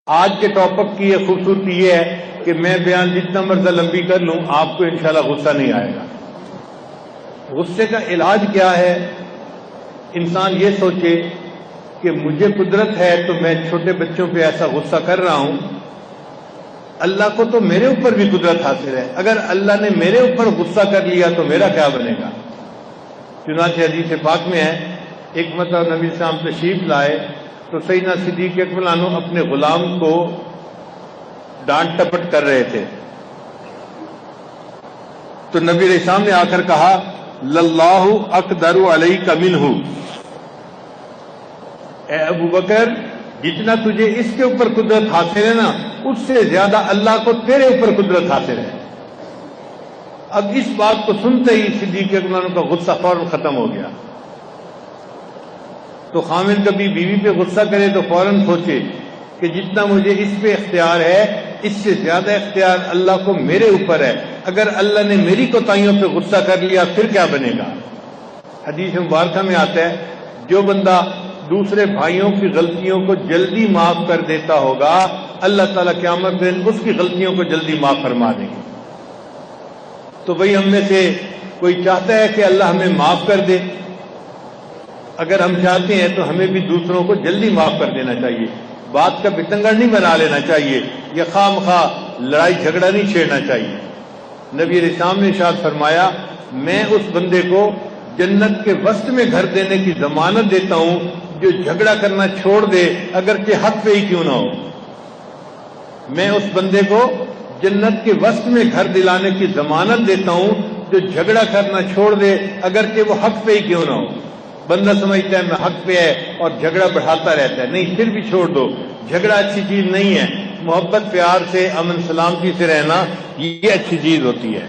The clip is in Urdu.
آج کے ٹاپک کی یہ خوبصورتی یہ ہے کہ میں بیان جتنا مرضی لمبی کر لوں آپ کو انشاءاللہ غصہ نہیں آئے گا۔ غصے کا علاج کیا ہے؟ انسان یہ سوچے کہ مجھے قدرت ہے تو میں چھوٹے بچوں پہ ایسا غصہ کر رہا ہوں، اللہ کو تو میرے اوپر بھی قدرت حاصل ہے، اگر اللہ نے میرے اوپر غصہ کر لیا تو میرا کیا بنے گا؟ چنانچہ حدیث پاک میں ہے، ایک مرتبہ نبی صلی اللہ علیہ وسلم تشریف لائے تو سیدنا صدیق اکبر عنہ اپنے غلام کو ڈانٹ ٹپٹ کر رہے تھے، تو نبی علیہ السلام نے آ کر کہا للہ اقدر علیک منہ، اے ابو بکر جتنا تجھے اس کے اوپر قدرت حاصل ہے نا، اس سے زیادہ اللہ کو تیرے اوپر قدرت حاصل ہے۔ اب اس بات کو سنتے ہی صدیق اکبر عنہ کا غصہ فوراً ختم ہو گیا۔ تو خامد کبھی بیوی پہ غصہ کرے تو فوراً سوچے کہ جتنا مجھے اس پہ اختیار ہے اس سے زیادہ اختیار اللہ کو میرے اوپر ہے، اگر اللہ نے میری کوتاہیوں پہ غصہ کر لیا پھر کیا بنے گا؟ حدیث مبارکہ میں آتا ہے جو بندہ دوسرے بھائیوں کی غلطیوں کو جلدی معاف کر دیتا ہوگا اللہ تعالیٰ قیامت دن اس کی غلطیوں کو جلدی معاف فرما دیں گے۔ تو بھئی ہم میں سے کوئی چاہتا ہے کہ اللہ ہمیں معاف کر دے؟ اگر ہم چاہتے ہیں تو ہمیں بھی دوسروں کو جلدی معاف کر دینا چاہیے، بات کا بتنگڑ نہیں بنا لینا چاہیے، یا خواہ مخواہ لڑائی جھگڑا نہیں چھیڑنا چاہیے۔ نبی علیہ السلام نے ارشاد فرمایا میں اس بندے کو جنت کے وسط میں گھر دینے کی ضمانت دیتا ہوں جو جھگڑا کرنا چھوڑ دے اگرچہ حق پہ ہی کیوں نہ ہو۔ میں اس بندے کو جنت کے وسط میں گھر دلانے کی ضمانت دیتا ہوں جو جھگڑا کرنا چھوڑ دے اگرچہ وہ حق پہ ہی کیوں نہ ہو۔ بندہ سمجھتا ہے میں حق پہ ہے اور جھگڑا بڑھاتا رہتا ہے، نہیں، پھر بھی چھوڑ دو، جھگڑا اچھی چیز نہیں ہے، محبت پیار سے امن سلامتی سے رہنا یہ اچھی چیز ہوتی ہے۔